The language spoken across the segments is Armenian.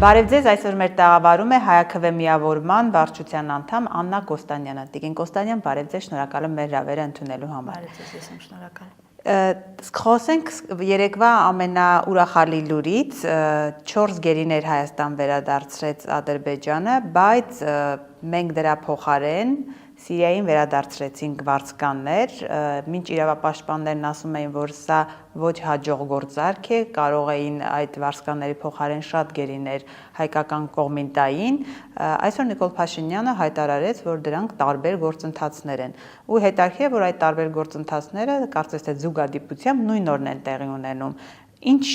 Բարև ձեզ, այսօր մեր տաղավարում է Հայաքվե միավորման վարչության անդամ Աննա Կոստանյանը։ Տիկին Կոստանյան, բարև ձեզ, շնորհակալ եմ մեր հրավերը ընդունելու համար։ Բարև ձեզ, ես եմ շնորհակալ։ Խոսենք երեկվա ամենաուրախալի լուրից, 4 գերիներ Հայաստան վերադարձրեց Ադրբեջանը, բայց մենք դրա փոխարեն Սիրիային վերադարձրեցինք վարձկաններ, մինչ իրավապաշտպաններն ասում էին, որ սա ոչ հաջող գործարք է, կարող էին այդ վարձկանների փոխարեն շատ գերիներ հայկական կողմին տային, այսօր Նիկոլ Փաշինյանը հայտարարեց, որ դրանք տարբեր գործընթացներ են, ու հետաքրքիր է, որ այդ տարբեր գործընթացները կարծես թե զուգադիպությամբ նույն օրն են տեղի ունենում։ Ինչ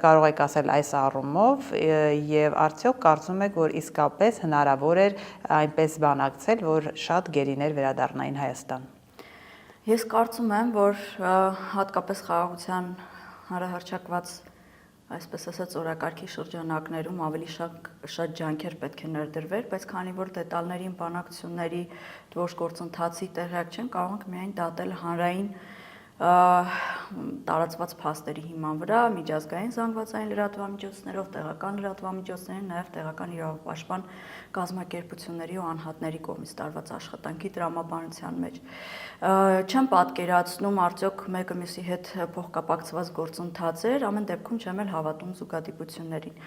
կարող եք ասել այս առումով եւ արդյոք կարծում եք, որ իսկապես հնարավոր էր այնպես բանակցել, որ շատ գերիներ վերադառնային Հայաստան։ Ես կարծում եմ, որ հատկապես խաղաղության հանրահռչակված, այսպես ասած, օրակարգի շրջանակներում ավելի շատ ջանքեր պետք է ներդրվեր, բայց քանի որ դետալների բանակցությունների ոչ գործընթացի տեղյակ չեն, կարող ենք միայն դատել հանրային տարածված փաստերի հիման վրա, միջազգային զանգվածային լրատվամիջոցներով, տեղական լրատվամիջոցների, նաև տեղական իրավապաշտպան կազմակերպությունների ու անհատների կողմից տարված աշխատանքի տրամաբանության մեջ։ Չեմ պատկերացնում արդյոք մեկը մյուսի հետ փոխկապակցված գործընթաց էր, ամեն դեպքում չեմ էլ հավատում զուգադիպություններին։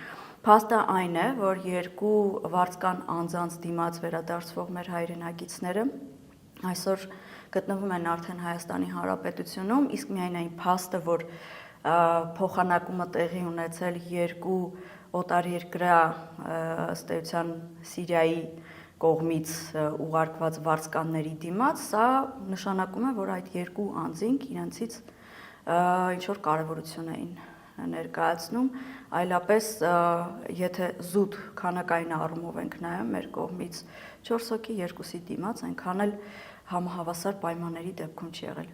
Փաստը այն է, որ երկու վարձկան անձանց դիմաց վերադարձվող մեր հայրենակիցները այսօր գտնվում են արդեն Հայաստանի Հանրապետությունում, իսկ միայն այն փաստը, որ փոխանակումը տեղի ունեցել երկու օտարերկրյա ըստ էության Սիրիայի կողմից ուղարկված վարձկանների դիմաց, սա նշանակում է, որ այդ երկու անձինք իրենցից ինչ-որ կարևորություն էին ներկայացնում, այլապես եթե զուտ քանակային առումով ենք նայում մեր կողմից 4 հոգի 2-ի դիմաց, այնքան էլ համահավասար պայմանների դեպքում չի եղել։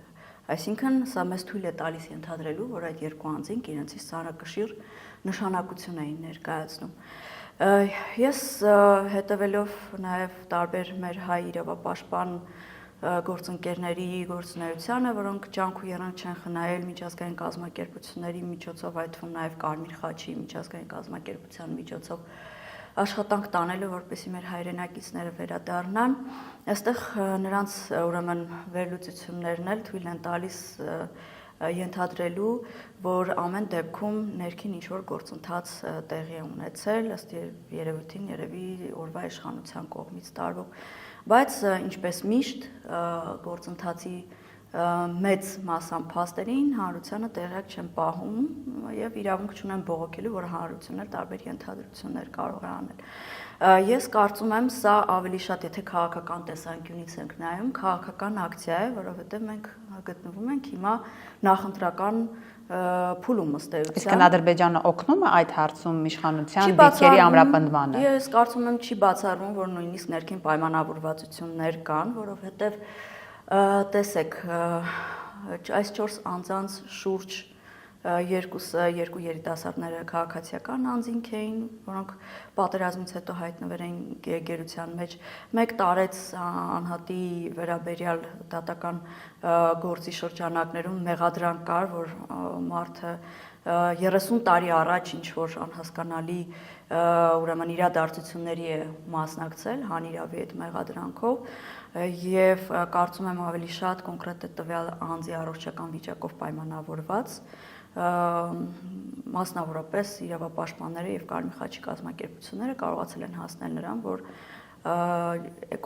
Այսինքն սա մեզ թույլ է տալիս ենթադրելու, որ այդ երկու անձինք իրենցից ծանրակշիռ նշանակություն էին ներկայացնում։ Ես հետևելով նաև տարբեր մեր հայ իրավապաշտպան գործընկերների գործունեությանը, որոնք ջանք ու եռանդ չեն խնայել միջազգային կազմակերպությունների միջոցով, այդ թվում նաև Կարմիր խաչի միջազգային կազմակերպության միջոցով աշխատանք տանելու, որպեսզի մեր հայրենակիցները վերադառնան, այստեղ նրանց ուրեմն վերլուծություններն էլ թույլ են տալիս ենթադրելու, որ ամեն դեպքում ներքին ինչ-որ գործընթաց տեղի է ունեցել, ըստ երևույթին երևի օրվա իշխանության կողմից տարվող, բայց ինչպես միշտ գործընթացի մեծ մասամբ փաստերին հանրությանը տեղյակ չեն պահում եւ իրավունք չունեն բողոքելու, որ հանրությունն տարբեր ենթադրություններ կարող է անել։ Ես կարծում եմ, սա ավելի շատ, եթե քաղաքական տեսանկյունից ենք նայում, քաղաքական ակցիա է, որովհետեւ մենք գտնվում ենք հիմա նախընտրական փուլում ըստ էության։ Իսկ Ադրբեջանը օգնում է այդ հարցում իշխանության դիրքերի ամրապնդմանը։ Ես կարծում եմ, չի բացառվում, որ նույնիսկ ներքին պայմանավորվածություններ կան, որովհետեւ տեսեք, այս 4 անձանց շուրջ երկու երիտասարդները քաղաքացիական անձինք էին, որոնք պատերազմից հետո հայտնվել էին գերության մեջ, մեկ տարեց անհատի վերաբերյալ դատական գործի շրջանակներում մեղադրանք կար, որ մարդը 30 տարի առաջ ինչ-որ անհասկանալի ուրեմն իրադարձությունների է մասնակցել հանիրավի այդ մեղադրանքով եւ կարծում եմ ավելի շատ կոնկրետ տվյալ անձի առողջական վիճակով պայմանավորված մասնավորապես իրավապաշտպանները եւ Կարմիր խաչի կազմակերպությունները կարողացել են հասնել նրան, որ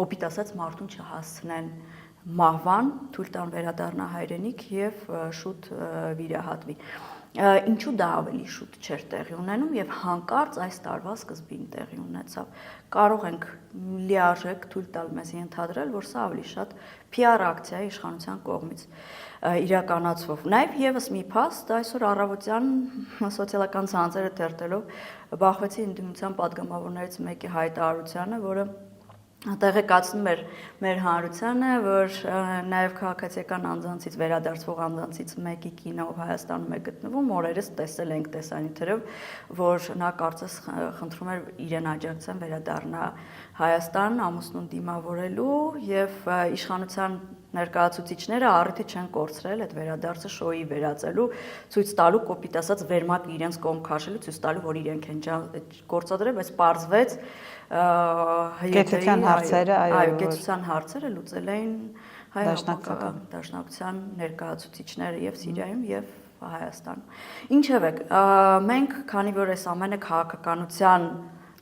կոպիտ ասած մարդուն չհասցնեն մահվան, թույլ տան վերադառնա հայրենիք եւ շուտ վիրահատվի։ Ինչու դա ավելի շուտ չէր տեղի ունենում եւ հանկարծ այս տարվա սկզբին տեղի ունեցավ։ Կարող ենք լիարժեք թույլ տալ մեզ ենթադրել, որ սա ավելի շատ PR ակցիա է իշխանության կողմից իրականացվող։ Նաեւ եւս մի փաստ այսօր առավոտյան սոցիալական ցանցերը թերթելով բախվեցի ընդդիմության падգամավորներից մեկի հայտարարությանը, որը տեղեկացնում էր մեր հանրությանը, որ նաև քաղաքացիական անձանցից վերադարձվող անձանցից մեկի կինը Հայաստանում է գտնվում, օրերս տեսել ենք տեսանյութերով, որ նա կարծես խնդրում էր իրեն աջակցեն վերադառնա Հայաստան ամուսնուն դիմավորելու եւ իշխանության Ներկայացուցիչները առիթի չեն կորցրել այդ վերադարձը շոուի վերածելու, ցույց տալու, կոպիտ ասած, վերմակը իրենց կողմ քաշելու, ցույց տալու, որ իրենք են գործադրել, բայց պարզվեց Կեցության հարցերը, այո, կեցության հարցերը լուծել էին հայ դաշնակցության ներկայացուցիչները եւ Սիրիայում եւ Հայաստանում։ Ինչևէ, մենք, քանի որ այս ամենը քաղաքականության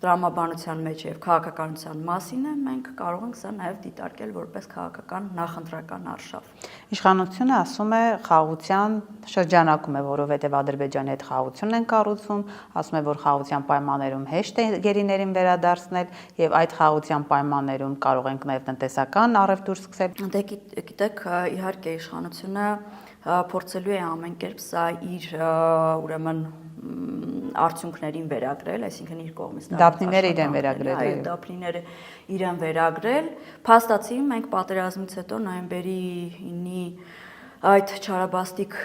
տրամաբանության մեջ եւ քաղաքականության մասին է, մենք կարող ենք սա նաեւ դիտարկել որպես քաղաքական նախընտրական արշավ։ Իշխանությունը ասում է խաղաղության շրջանակում է, որովհետեւ Ադրբեջանի հետ խաղաղություն են կառուցում, ասում է, որ խաղաղության պայմաններում հեշտ է գերիներին վերադարձնել եւ այդ խաղաղության պայմաններում կարող ենք նաեւ տնտեսական առևտուր սկսել։ Դե գիտեք, իհարկե իշխանությունը փորձելու է ամեն կերպ սա իր ուրեմն արդյունքներին վերագրել, այսինքն իր կողմից դափնիները իրեն վերագրել, այո, դափնիները իրեն վերագրել։ Փաստացի մենք պատերազմից հետո նոյեմբերի 9-ի այդ չարաբաստիկ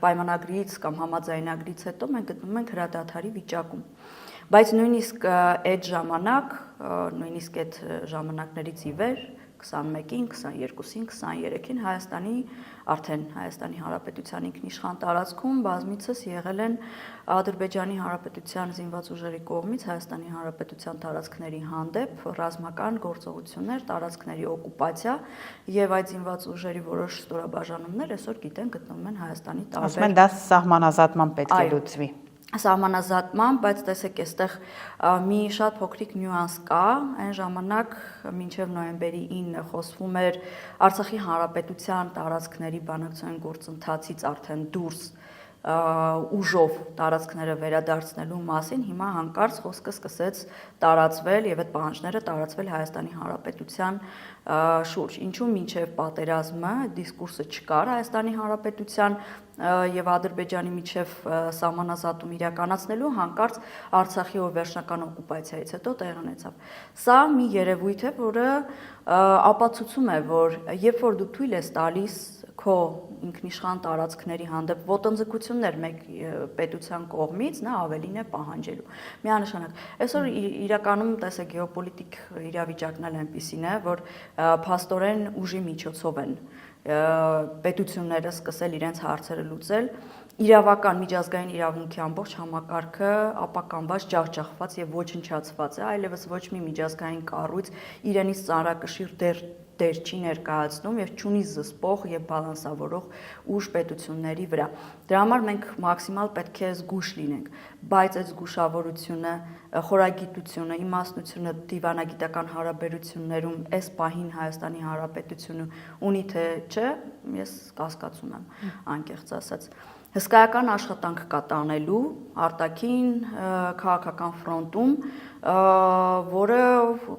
պայմանագրից կամ համաձայնագրից հետո մենք գտնվում ենք հրադադարի վիճակում։ Բայց նույնիսկ այդ ժամանակներից ի վեր 21-ին, 22-ին, 23-ին Հայաստանի Հանրապետության ինքնիշխան տարածքում բազմիցս եղել են Ադրբեջանի Հանրապետության զինված ուժերի կողմից Հայաստանի Հանրապետության տարածքների հանդեպ ռազմական գործողություններ, տարածքների օկուպացիա եւ այդ զինված ուժերի որոշ ստորաբաժանումներ այսօր գիտեն գտնվում են Հայաստանի տարբեր։ Ասում են դա սահմանազատման պետք է լուծվի։ Սահմանազատման, բայց տեսեք, այստեղ մի շատ փոքրիկ նյուանս կա, այն ժամանակ մինչև նոյեմբերի 9-ը խոսվում էր Արցախի Հանրապետության տարածքների բանակցային գործընթացից արդեն դուրս ուժով տարածքները վերադարձնելու մասին, հիմա հանկարծ խոսքը սկսեց տարածվել եւ այդ պահանջները տարածվել Հայաստանի Հանրապետության շուրջ։ Ինչու մինչև պատերազմը դիսկուրսը չկար Հայաստանի Հանրապետության եւ Ադրբեջանի միջև սահմանազատում իրականացնելու, հանկարծ Արցախի վերջնական օկուպացիայից հետո տեղ ունեցավ։ Սա մի երևույթ է, որը ապացուցում է, որ երբ որ դու թույլ ես տալիս քո ինքնիշխան տարածքների հանդեպ ոտնձգություններ մեկ պետության կողմից, նա ավելին է պահանջելու։ Միանշանակ։ Այսօր իրականում տեսեք գեոպոլիտիկ իրավիճակն էլ այնպիսին է, որ փաստորեն ուժի միջոցով են պետությունները սկսել իրենց հարցերը լուծել, իրավական միջազգային իրավունքի ամբողջ համակարգը ապականված, ջախջախված եւ ոչնչացված է, այլևս ոչ մի միջազգային կառույց իրենից ծանրակշիռ դեր չի ներկայացնում եւ չունի զսպող եւ բալանսավորող ուժ պետությունների վրա։ Դրա համար մենք մաքսիմալ պետք է զգուշ լինենք, բայց այդ զգուշավորությունը, խորագիտությունը, իմաստնությունը դիվանագիտական հարաբերություններում այս պահին Հայաստանի Հանրապետությունը ունի թե չէ, ես կասկածում եմ, անկեղծ ասած։ Հսկայական աշխատանք կա տանելու արտաքին քաղաքական ֆրոնտում, որը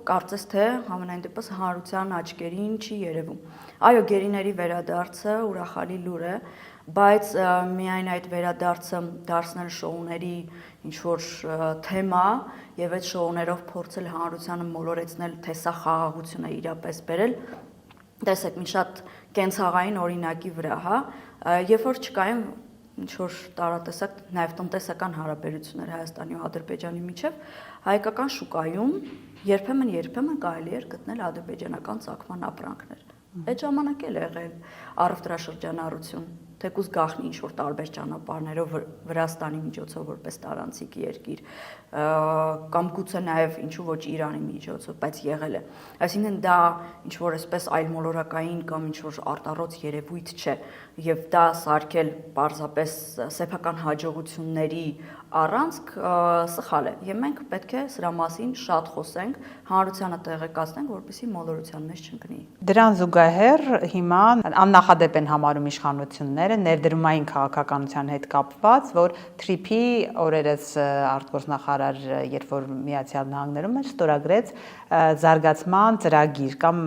կարծես թե համենայն դեպս հանրության աչքերին չի երևում։ Այո, գերիների վերադարձը ուրախալի լուր է, բայց միայն այդ վերադարձը դարձնել շոուների ինչ-որ թեմա եւ այդ շոուներով փորձել հանրությանը մոլորեցնել, թե սա խաղաղություն է իրապես բերել, տեսեք, մի շատ կենցաղային օրինակի վրա, հա, երբ որ չկային ինչ-որ տարատեսակ նաև տնտեսական հարաբերություններ Հայաստանի ու Ադրբեջանի միջև, հայկական շուկայում երբեմն կարելի էր գտնել ադրբեջանական ծագման ապրանքներ։ Այդ ժամանակ էլ եղել առևտրաշրջանառություն, թեկուզ գաղտնի ինչ-որ տարբեր ճանապարհներով Վրաստանի միջոցով որպես տարանցիկ երկիր, կամ գուցե նաև ինչու ոչ Իրանի միջոցով, բայց եղել է։ Այսինքն դա ինչ-որ այսպես այլմոլորակային կամ ինչ-որ արտառոց երևույթ չէ, եւ դա սարքել պարզապես սեփական հաջողությունների առանցք սխալ է։ Եվ մենք պետք է սրա մասին շատ խոսենք, հանրությանը տեղեկացնենք, որպեսզի մոլորության մեջ չընկնի։ Դրան զուգահեռ հիմա աննախադեպ են համարում իշխանությունները ներդրումային քաղաքականության հետ կապված, որ TRIP-ի օրերս արտգործնախարար, երբ որ Միացյալ Նահանգներում էր, ստորագրեց զարգացման ծրագիր կամ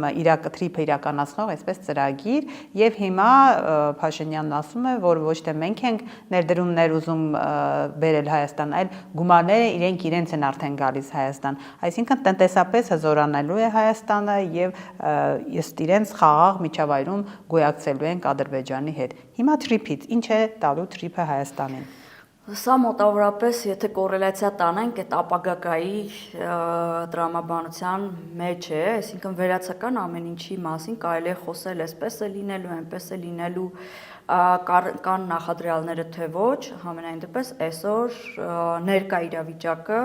TRIP-ը իրականացնող այսպես ծրագիր, եւ հիմա Փաշինյանն ասում է, որ ոչ թե մենք ենք ներդրումներ ուզում բերել Հայաստան, այլ գումարները իրենք են արդեն գալիս Հայաստան։ Այսինքն տնտեսապես հզորանալու է Հայաստանը եւ ըստ իրենց խաղաղ միջավայրում գոյակցելու ենք Ադրբեջանի հետ։ Հիմա TRIP-ից ինչ է տալու TRIP-ը Հայաստանին։ Սա մոտավորապես, եթե կորելացիա տանենք, այդ ապագակայի տրամաբանության մեջ է, այսինքն վերացական ամեն ինչի մասին կարելի է խոսել, այսպես է լինելու, այնպես է լինելու, կան նախադրյալները թե ոչ, համենայն դեպս այսօր ներկա իրավիճակը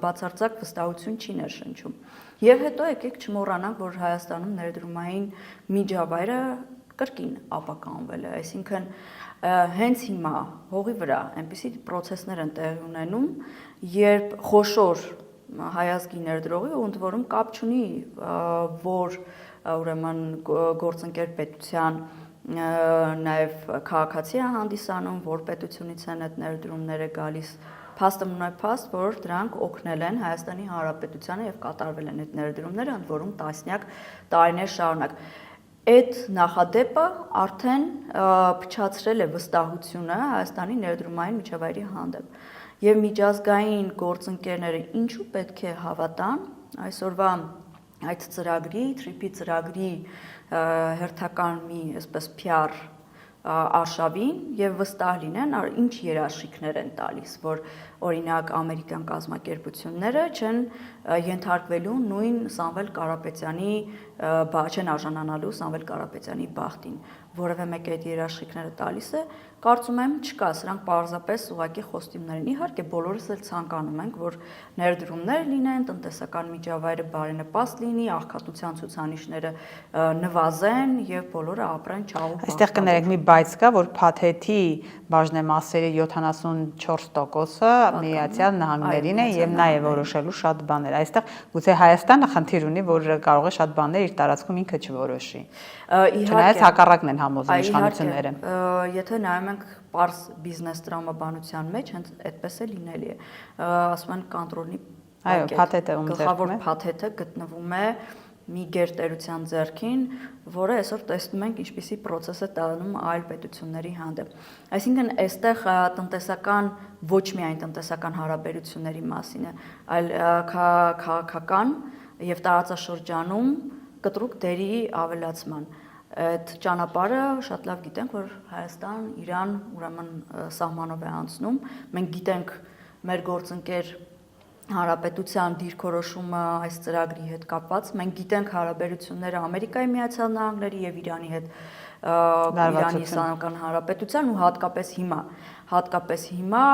բացարձակ վստահություն չի ներշնչում։ Եվ հետո եկեք չմոռանանք, որ Հայաստանում ներդրումային միջավայրը կրկին ապականվել է, այսինքն հենց հիմա հողի վրա այնպիսի process-ներ են տեղի ունենում, երբ խոշոր հայազգի ներդրողի ու ընդ որում կապ չունի, որ ուրեմն գործընկեր պետության նաև քաղաքացի է հանդիսանում, որ պետությունից են այդ ներդրումները գալիս, փաստը մնում է փաստ, որ դրանք օգնել են Հայաստանի Հանրապետությանը եւ կատարվել են այդ ներդրումները, ընդ որում տասնյակ տարիներ շարունակ։ Այդ նախադեպը արդեն փչացրել է վստահությունը Հայաստանի ներդրումային միջավայրի հանդեպ եւ միջազգային գործընկերները ինչու պետք է հավատան այսօրվա այդ ծրագրի, TRIP-ի ծրագրի հերթական մի այսպես PR արշավին եւ վստահ լինեն, ինչ երաշխիքներ են տալիս, որ օրինակ ամերիկյան կազմակերպությունները չեն ենթարկվելու նույն Սամվել Կարապետյանի չեն արժանանալու Սամվել Կարապետյանի բախտին, որևէ մեկ այդ երաշխիքները տալիս է, կարծում եմ չկա, սրանք պարզապես ուղղակի խոստումներ են։ Իհարկե բոլորս էլ ցանկանում ենք, որ ներդրումներ լինեն, տնտեսական միջավայրը բարենպաստ լինի, աղքատության ցուցանիշները նվազեն եւ բոլորը ապրեն չաղու։ Այստեղ կներեք մի բայց կա, որ փաթեթի բաժնեմասերի 74%-ը Միացյալ Նահանգներին է եւ նաեւ որոշելու շատ բաներ։ Այստեղ գուցե Հայաստանը խնդիր ունի, որ կարող է շատ բաներ իր տարածքում ինքը չորոշի։ Չնայած հակառակն են համոզում իշխանությունները։ Եթե նայում ենք պարզ բիզնես տրամաբանության մեջ, հենց այդպես է լինելի է։ Ասում են կոնտրոլի գլխավոր փաթեթը գտնվում է մի գերտերության ձեռքին, որը այսօր տեսնում ենք ինչպիսի process է տանում այլ պետությունների հանդեպ։ Այսինքն այստեղ տնտեսական ոչ միայն տնտեսական հարաբերությունների մասին է, այլ քաղաքական եւ տարածաշրջանում կտրուկ դերի ավելացման։ Այդ ճանապարհը շատ լավ գիտենք, որ Հայաստան, Իրան ուրեմն սահմանով է անցնում։ Մենք գիտենք մեր գործընկեր Հանրապետության դիրքորոշումը այս ծրագրի հետ կապված, մենք գիտենք հարաբերությունները Ամերիկայի Միացյալ Նահանգների եւ Իրանի հետ, Իրանի Իսլամական Հանրապետության ու հատկապես հիմա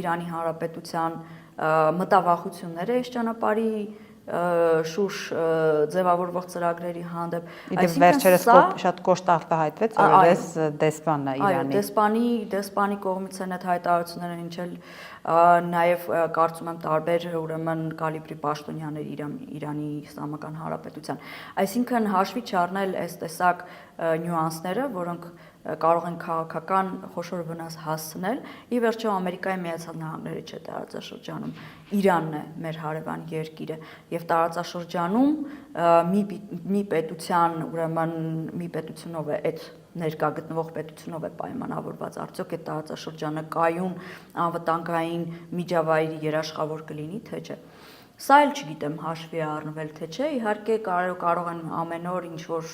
Իրանի Հանրապետության մտավախությունները այս ճանապարհի շուրջ ձևավորվող ծրագրերի հանդեպ, այսինքն վերջերս շատ կոշտ արտահայտվեց, որպես դեսպանն է Իրանի։ Այո, դեսպանի կողմից են այդ հայտարարությունները հնչել, նաև կարծում եմ տարբեր ուրեմն կալիբրի պաշտոնյաներ Իրանի Իսլամական Հանրապետության։ Այսինքն հաշվի չառնել այս տեսակ նյուանսները, որոնք կարող են քաղաքական խոշոր վնաս հասցնել, ի վերջո Ամերիկայի Միացյալ Նահանգները չէ տարածաշրջանում, Իրանն է մեր հարևան երկիրը եւ տարածաշրջանում մի պետության, ուրեմն մի պետությունով է այդ ներկա գտնվող պետությունով է պայմանավորված, արդյոք այդ տարածաշրջանը կայուն անվտանգային միջավայրի երաշխավոր կլինի, թե չէ։ Սա էլ չգիտեմ հաշվի առնվել թե չէ, իհարկե կարող են ամեն օր ինչ-որ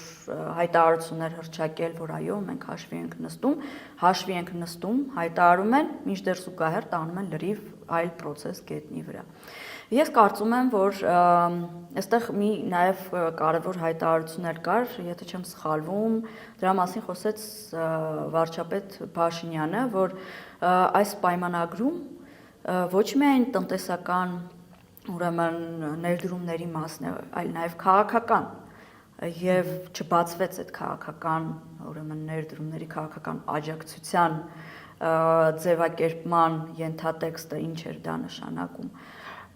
հայտարարություններ հռչակել, որ այո, մենք հաշվի ենք նստում, հայտարարում են, մինչդեռ զուգահեռ տանում են լրիվ այլ process գետնի վրա։ Ես կարծում եմ, որ այստեղ մի նաև կարևոր հայտարարություններ կար, եթե չեմ սխալվում, դրա մասին խոսեց վարչապետ Փաշինյանը, որ այս պայմանագրում ոչ միայն տնտեսական ուրեմն ներդրումների մասն է, այլ նաև քաղաքական եւ չբացվեց այդ քաղաքական ուրեմն ներդրումների քաղաքական աջակցության ձևակերպման ենթատեքստը ինչ էր դա նշանակում։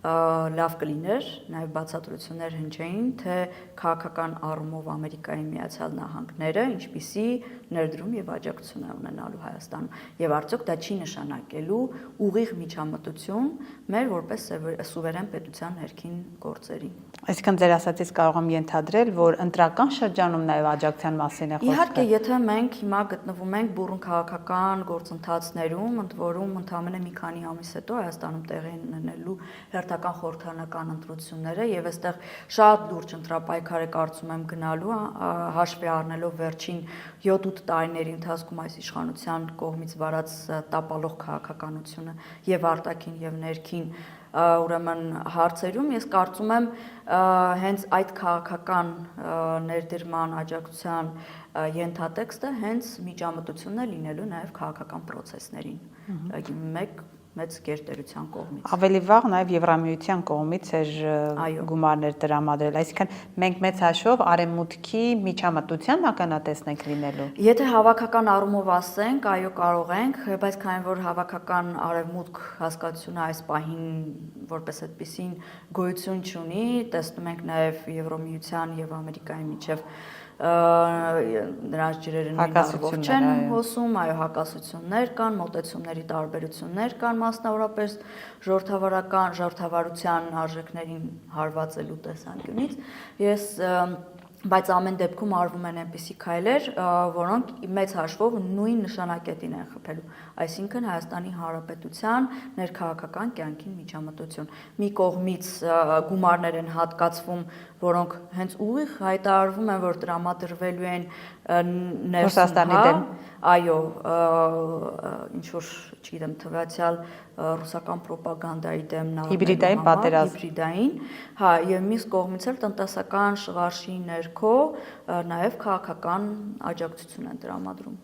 Լավ կլիներ նաև բացատրություններ հնչեին, թե քաղաքական առումով Ամերիկայի Միացյալ Նահանգները ինչպիսի ներդրում եւ աջակցություն է ունենալու Հայաստանում եւ արդյոք դա չի նշանակելու ուղիղ միջամտություն մեր որպես սուվերեն պետության ներքին գործերի։ Այսինքն ձեր ասածից կարող եմ ենթադրել, որ ընտրական շրջանում նաև աջակցության մասին է խոսքը։ Իհարկե, եթե մենք հիմա գտնվում ենք բուռն քաղաքական գործընթացներում, ընդ որում ընդամենը մի քանի ամիս հետո Հայաստանում տեղի ունենալու հերթական խորհրդանական ընտրությունները եւ այստեղ շատ լուրջ ընտրապայքար է կարծում եմ գնալու հաշվի առնելով վերջին 7-8 տարիների ընթացքում այս իշխանության կողմից վարած տապալող քաղաքականությունը եւ արտաքին եւ ներքին ուրեմն հարցերում ես կարծում եմ հենց այդ քաղաքական ներդրման աջակցության ենթատեքստը հենց միջամտությունն է լինելու նաեւ քաղաքական process-ներին մեկ մեծ գերտերության կողմից։ Ավելի վաղ նաև Եվրամիության կողմից էր գումարներ տրամադրել, այսինքն մենք մեծ հաշվով արևմուտքի միջամտության ականատեսն ենք լինելու։ Եթե հավաքական առումով ասենք, այո կարող ենք, բայց քանի որ հավաքական արևմուտք հասկացությունը այս պահին որպես այդպեսին գոյություն չունի, տեսնում ենք նաև Եվրոմիության եւ Ամերիկայի միջև նրանց ջրերը նույն առվով չեն հոսում, այո հակասություններ կան, մոտեցումների տարբերություններ կան, մասնավորապես ժողովրդավարության արժեքներին հարվածելու տեսանկյունից։ Ես բայց ամեն դեպքում արվում են այնպիսի քայլեր, որոնք մեծ հաշվով նույն նշանակետին են խփելու, այսինքն Հայաստանի Հանրապետության ներքաղաքական կյանքին միջամտություն։ Մի կողմից գումարներ են հատկացվում, որոնք հենց ուղիղ հայտարարվում են, որ տրամադրվելու են Ռուսաստանի դեմ։ Այո, ինչ որ, չգիտեմ, թվացial ռուսական ռոպագանդայի դեմ հիբրիդային պատերազմ, հիբրիդային, հա, եւ մյուս կողմից էլ տնտեսական շղարշի ներքո նաեւ քաղաքական աջակցություն են տրամադրում։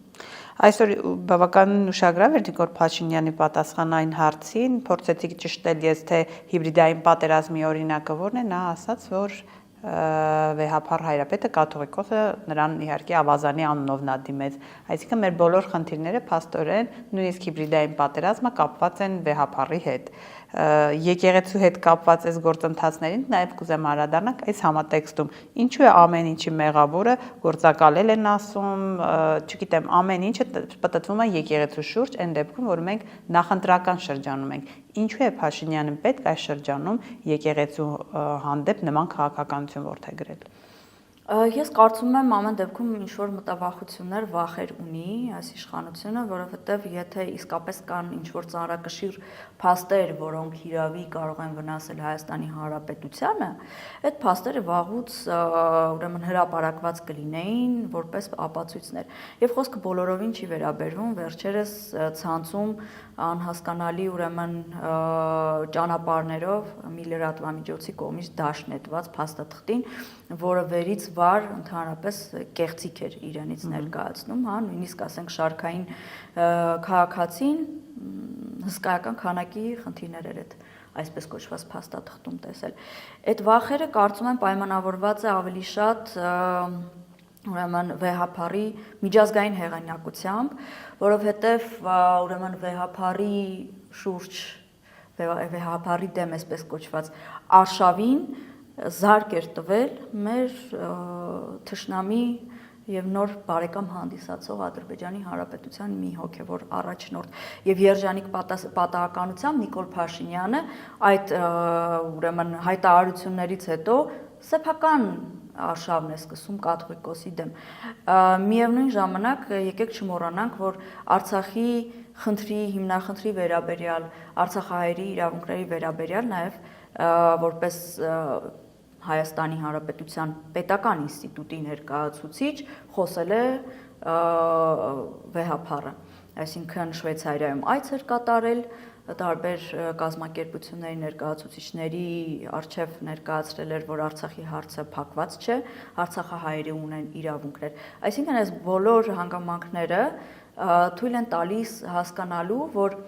Այսօր բավականին ուշագրավ էր Նիկոլ Փաշինյանի պատասխան այն հարցին, փորձեցի ճշտել ես, թե հիբրիդային պատերազմի օրինակը որն է, նա ասաց, որ վեհափառ հայրապետը կաթողիկոսը նրան իհարկե ավազանի անունով նա դիմեց, այսինքն մեր բոլոր խնդիրները փաստորեն նույնիսկ հիբրիդային պատերազմը կապված են վեհափառի հետ։ Եկեղեցու հետ կապված այս գործընթացներին նաև կուզեմ անդրադառնալ այս համատեքստում, ինչու է ամեն ինչի մեղավորը գործակալել են ասում, չգիտեմ, ամեն ինչը պատտվում է եկեղեցու շուրջ, այն դեպքում, որ մենք նախընտրական շրջանում ենք, ինչու է Փաշինյանին պետք այս շրջանում եկեղեցու հանդեպ նման քաղաքականություն որդեգրել։ Ես կարծում եմ ամեն դեպքում ինչ որ մտավախություններ, վախեր ունի այս իշխանությունը, որովհետև եթե իսկապես կան ինչ որ ծանրակշիռ փաստեր, որոնք հիրավի կարող են վնասել Հայաստանի Հանրապետությանը, այդ փաստերը վաղուց ուրեմն հրապարակված կլինեին որպես ապացույցներ։ Եվ խոսքը բոլորովին չի վերաբերվում վերջերս ցանցում անհասկանալի ուրեմն ճանապարհներով մի լրատվամիջոցի կողմից դաշնետված փաստաթղթին, որը վերից վար ընդհանրապես կեղծիք էր իրենից ներկայացնում, հա, նույնիսկ ասենք շարքային քաղաքացին հսկայական քանակի խնդիրներ էր այդ այսպես կոչված փաստաթղթում տեսել։ Այդ վախերը կարծում եմ պայմանավորված է ավելի շատ ուրեմն վեհափառի միջազգային հեղինակությամբ, որովհետև ուրեմն վեհափառի շուրջ վեհափառի դեմ այսպես կոչված արշավին զարկ էր տվել մեր թշնամի եւ նոր բարեկամ հանդիսացող Ադրբեջանի Հանրապետության մի հոգեվոր առաջնորդ եւ երջանիկ պատահականությամբ Նիկոլ Փաշինյանը այդ ուրեմն հայտարարություններից հետո սեփական արշավն է սկսում կաթողիկոսի դեմ։ Միևնույն ժամանակ եկեք չմոռանանք, որ Արցախի խնդրի հիմնախնդրի վերաբերյալ, Արցախահայերի իրավունքների վերաբերյալ նաեւ որպես Հայաստանի Հանրապետության պետական ինստիտուտի ներկայացուցիչ խոսել է վեհափառը, այսինքն Շվեյցարիայում այց էր կատարել, տարբեր կազմակերպությունների ներկայացուցիչների արչև ներկայացրել էր, որ Արցախի հարցը փակված չէ, Արցախահայերը ունեն իրավունքներ։ Այսինքն այս բոլոր հանգամանքները թույլ են տալիս հասկանալու, որ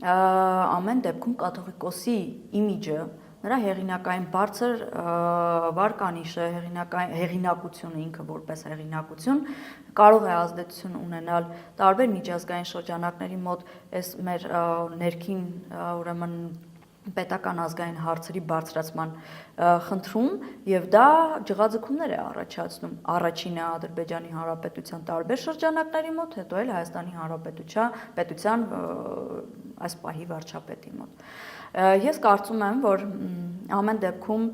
ամեն դեպքում կաթողիկոսի իմիջը նրա հեղինակային բարձր վարկանիշը, հեղինակությունը ինքը որպես հեղինակություն կարող է ազդեցություն ունենալ տարբեր միջազգային շրջանակների մոտ այս մեր ներքին ուրեմն պետական ազգային հարցերի բարձրացման խնդրում եւ դա ջղաձգումներ է առաջացնում առաջինը Ադրբեջանի Հանրապետության տարբեր շրջանակների մոտ, հետո էլ Հայաստանի Հանրապետության այս պահի վարչապետի մոտ։ Ես կարծում եմ, որ ամեն դեպքում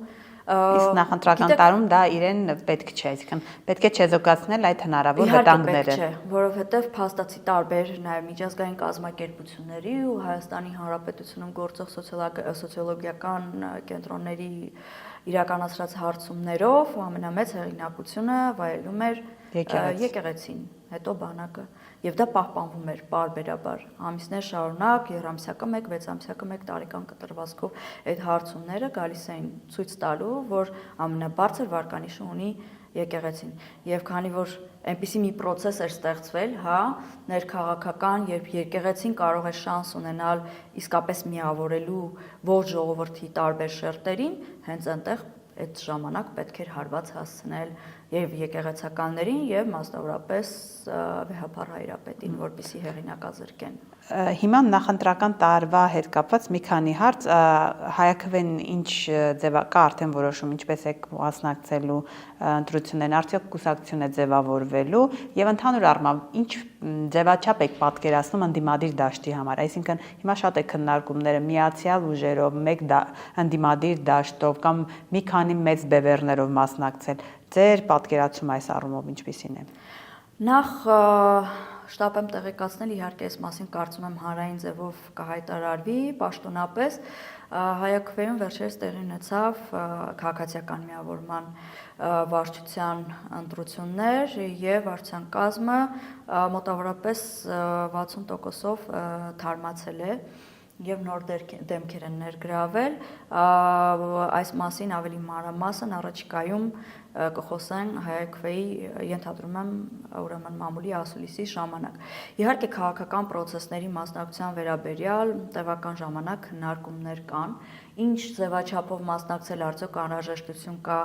Իսկ նախընտրական տարում դա իրեն պետք չէ, այսինքն պետք է չեզոքացնել այդ հնարավոր վտանգները։ Իհարկե պետք չէ, որովհետև փաստացի տարբեր նաև միջազգային կազմակերպությունների ու Հայաստանի Հանրապետությունում գործող սոցիոլոգիական կենտրոնների իրականացրած հարցումներով ամենամեծ հեղինակությունը վայելում էր եկեղեցին, հետո բանակը, եւ դա պահպանվում էր պարբերաբար ամիսներ շարունակ, երամսյակը 1, 6 ամսյակը 1 տարեկան կտրվածքով այդ հարցումները գալիս էին ցույց տալու, որ ամենաբարձր վարկանիշը ունի եկեղեցին։ Եվ քանի որ այնպիսի մի process էր ստեղծվել, հա, ներքաղաքական, երբ եկեղեցին կարող է շանս ունենալ իսկապես միավորելու ողջ ժողովրդի տարբեր շերտերին, հենց այնտեղ այդ ժամանակ պետք էր հարված հասցնել եւ եկեղեցականներին եւ մասնավորապես վեհապար հայրապետին, որպեսզի հեղինակազրկեն։ Հիմա նախընտրական տարվա հետ կապված մի քանի հարց, Հայաքվեն ինչ կա արդեն որոշում, ինչպես է մասնակցելու ընտրություններին, արդյոք կուսակցություն է ձևավորվելու եւ ընդհանուր առմամբ ինչ ձևաչափ եք պատկերացնում ընդդիմադիր դաշտի համար, այսինքն հիմա շատ է քննարկումները միացյալ ուժերով, մեկ ընդդիմադիր դաշտով կամ մի քանի մեծ բևեռներով մասնակցել, ձեր պատկերացումը այս առումով ինչպիսին է։ Նախ շտապ եմ տեղեկացնել, իհարկե այս մասին կարծում եմ հանրային ձևով կհայտարարվի պաշտոնապես, Հայաքվեում վերջերս տեղի ունեցավ քաղաքացիական միավորման վարչության ընտրություններ եւ վարչության կազմը մոտավորապես 60%-ով թարմացել է եւ նոր դեմքեր են ներգրավել, այս մասին ավելի մանրամասն առաջիկայում կխոսեն Հայաքվեի ենթադրում եմ ուրեմն մամուլի ասուլիսի ժամանակ։ Իհարկե քաղաքական process-ների մասնակցության վերաբերյալ տևական ժամանակ քննարկումներ կան, ինչ ձևաչափով մասնակցել արդյոք անհրաժեշտություն կա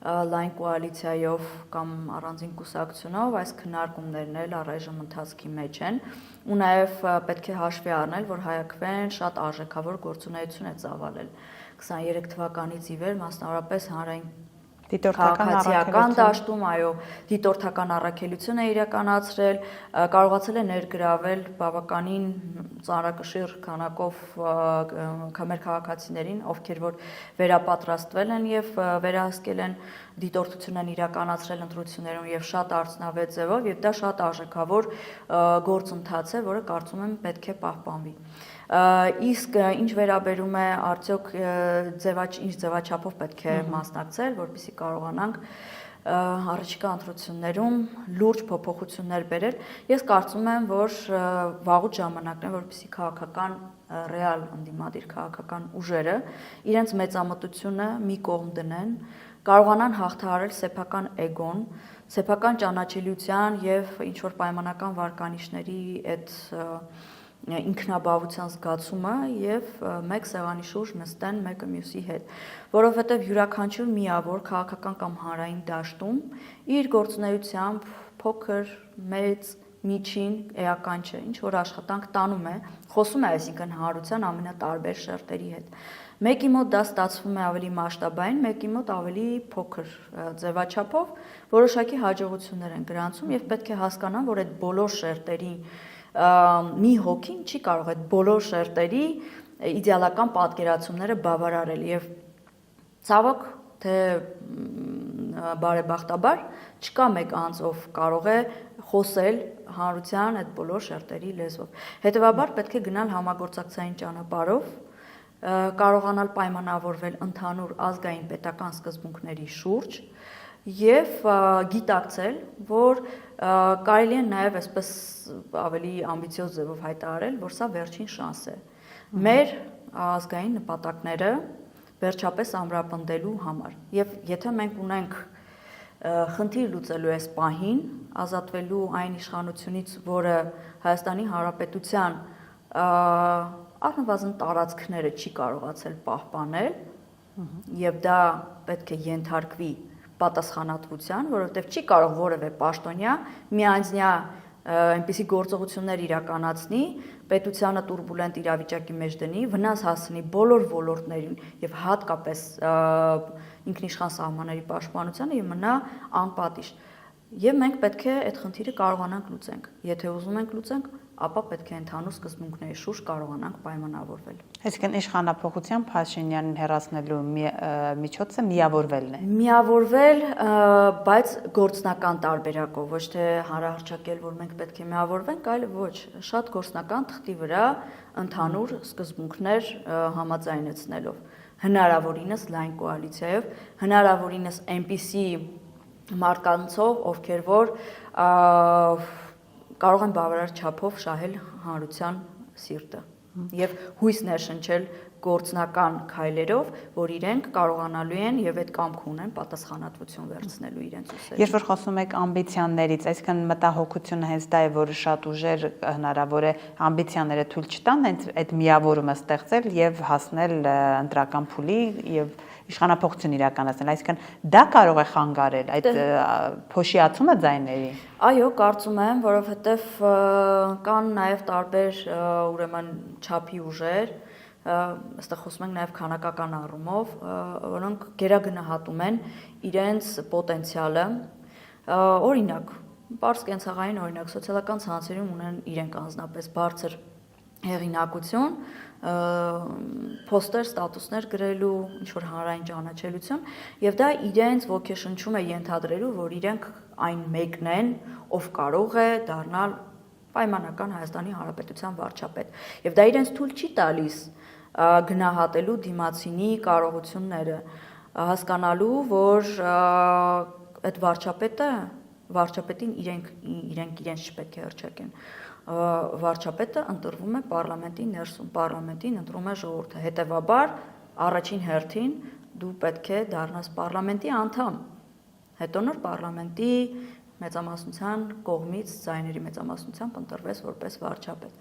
լայն կոալիցիայով կամ առանձին կուսակցությունով, այս քննարկումներն էլ առայժմ ընթացքի մեջ են ու նաև պետք է հաշվի առնել, որ Հայաքվեն շատ արժեքավոր գործունեություն է ծավալել 23 թվականից ի վեր, մասնավորապես հանրային քաղաքացիական դաշտում, այո, դիտորդական առաքելություն է իրականացրել, կարողացել է ներգրավել բավականին ծանրակշիռ քանակով մեր քաղաքացիներին, ովքեր որ վերապատրաստվել են եւ վերահսկել են դիտորդություն են իրականացրել ընտրություններում եւ շատ արդյունավետ ձևով եւ դա շատ արժեքավոր գործընթաց է, որը կարծում եմ պետք է պահպանվի։ Իսկ ինչ վերաբերում է արդյոք ինչ ձևաչափով պետք է մասնակցել, որպեսզի կարողանանք առաջիկա ընտրություններում լուրջ փոփոխություններ բերել, ես կարծում եմ, որ վաղուց ժամանակն է, որպեսզի քաղաքական ռեալ ընդդիմադիր քաղաքական ուժերը իրենց մեծամտությունը մի կողմ դնեն, կարողանան հաղթահարել սեփական էգոն, սեփական ճանաչելիության եւ ինչ որ պայմանական վարկանիշների այդ ինքնաբավության զգացումը եւ մեկ սեղանի շուրջ նստեն մեկը մյուսի հետ, որովհետեւ յուրաքանչյուր միավոր քաղաքական կամ հանրային դաշտում իր գործունեությամբ փոքր, մեծ, միջին, էական չէ, ինչ որ աշխատանք տանում է, խոսում է այսինքն հանրության ամենատարբեր շերտերի հետ։ Մեկի մոտ դա ստացվում է ավելի մասշտաբային, մեկի մոտ ավելի փոքր ձևաչափով, որոշակի հաջողություններ են գրանցում եւ պետք է հասկանան, որ այդ բոլոր շերտերի մի հոգին չի կարող այդ բոլոր շերտերի իդեալական պատկերացումները բավարարել եւ ցավոք թե բարեբախտաբար չկա մեկ անձ, ով կարող է խոսել հանրության այդ բոլոր շերտերի լեզվով։ Հետևաբար պետք է գնալ համագործակցային ճանապարհով, կարողանալ պայմանավորվել ընդհանուր ազգային պետական սկզբունքների շուրջ եւ գիտակցել, որ կարելի է նաեւ այսպես ավելի ամբիցիոզ ձևով հայտարարել, որ սա վերջին շանս է մեր ազգային նպատակները վերջապես ամրապնդելու համար։ Եվ եթե մենք ունենք խնդիր լուծելու այս պահին, ազատվելու այն իշխանությունից, որը Հայաստանի Հանրապետության առնվազն տարածքները չի կարողացել պահպանել, եւ դա պետք է ենթարկվի պատասխանատվության, որովհետև չի կարող որևէ պաշտոնյա միանձնյա այնպիսի գործողություններ իրականացնի, պետությանը турբուլենտ իրավիճակի մեջ դնի, վնաս հասցնի բոլոր ոլորտներին եւ հատկապես ինքնիշխան սահմանների պաշտպանությանը եւ մնա անպատիժ։ Եվ մենք պետք է այդ խնդիրը կարողանանք լուծենք։ Եթե ուզում ենք լուծենք, ապա պետք է ընդհանուր սկզբունքների շուրջ կարողանանք պայմանավորվել։ Այսինքն իշխանափոխության Փաշինյանին հեռացնելու միջոցը միավորվելն է։ Միավորվել, բայց գործնական տարբերակով, ոչ թե հանրահռչակել, որ մենք պետք է միավորվենք, այլ ոչ, շատ գործնական թղթի վրա ընդհանուր սկզբունքներ համաձայնեցնելով, հնարավորինս լայն կոալիցիայով, հնարավորինս այնպիսի մարդկանցով, ովքեր որ կարող են բավարար չափով շահել հանրության սիրտը եւ հույս ներշնչել գործնական քայլերով, որ իրենք կարողանալու են եւ այդ կամք ունեն պատասխանատվություն վերցնելու իրենց ուսերին։ Երբ որ խոսում եք ամբիցիաներից, այսինքն մտահոգությունը հենց դա է, որ շատ ուժեր հնարավոր է ամբիցիաները թույլ չտան այդ միավորումը ստեղծել եւ հասնել ընտրական փուլի եւ իշխանափոխություն իրականացնել, այսինքն դա կարող է խանգարել այդ փոշիացումը ձայների։ Այո, կարծում եմ, որովհետև կան նաև տարբեր ուրեմն չափի ուժեր, այստեղ խոսում ենք նաև քանակական առումով, որոնք գերագնահատում են իրենց պոտենցիալը, օրինակ, պարզ կենցաղային օրինակ, սոցիալական ցանցերում ունեն իրենք անձնապես բարձր հեղինակություն, պոստեր, ստատուսներ գրելու, ինչ-որ հանրային ճանաչելություն, եւ դա իրենց ոգեշնչում է ենթադրելու, որ իրենք այն մեկն են, ով կարող է դառնալ պայմանական Հայաստանի Հանրապետության վարչապետ։ Եվ դա իրենց թույլ չի տալիս գնահատելու դիմացինի կարողությունները, հասկանալու, որ այդ վարչապետին իրենք չպետք է հռչակեն։ Վարչապետը ընտրվում է պարլամենտի ներսում, պարլամենտին ընտրում է ժողովուրդը։ Հետևաբար, առաջին հերթին դու պետք է դառնաս պարլամենտի անդամ, հետո նոր պարլամենտի մեծամասնության կողմից, ձայների մեծամասնությամբ ընտրվես որպես վարչապետ։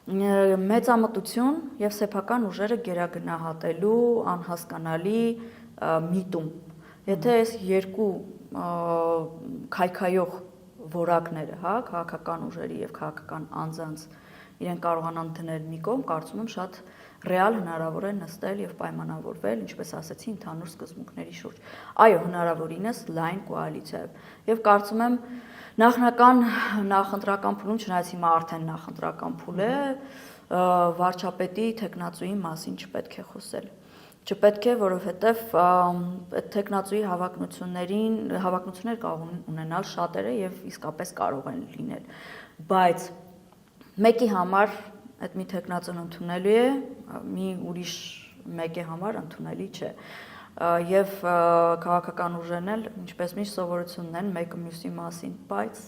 Մեծամտություն եւ սեփական ուժերը գերագնահատելու անհասկանալի միտում։ Եթե այս երկու քայքայող որակները, հա, քաղաքական ուժերի եւ քաղաքական անձանց իրեն կարողանան դնել մի կողմ, կարծում եմ շատ ռեալ հնարավոր է նստել եւ պայմանավորվել, ինչպես ասեցի, ընդհանուր սկզբունքների շուրջ։ Այո, հնարավորինս լայն կոալիցիայով։ Եվ կարծում եմ նախնական նախընտրական փուլում, չնայած հիմա արդեն նախընտրական փուլ է, վարչապետի տեխնացուի մասին չպետք է խոսել։ Չպետք է, որովհետև այդ տեխնացուի հավակնություններ կարող ունենալ շատերը եւ իսկապես կարող են լինել, բայց մեկի համար այդ մի տեխնացուն ընդունելի է, մի ուրիշ մեկի համար ընդունելի չէ։ Եվ քաղաքական ուժերն էլ ինչպես միշտ սովորությունն են մեկը մյուսի մասին, բայց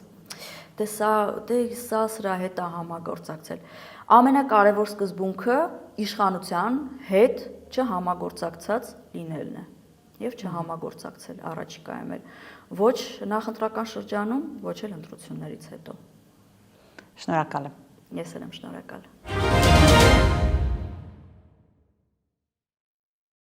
սա սրա հետ է համագործակցել։ Ամենակարևոր սկզբունքը իշխանության հետ չհամագործակցած լինելն է եւ չհամագործակցել առաջիկայում էլ ոչ նախընտրական շրջանում, ոչ էլ ընտրություններից հետո։ Շնորհակալ եմ։ Ես էլ եմ շնորհակալ։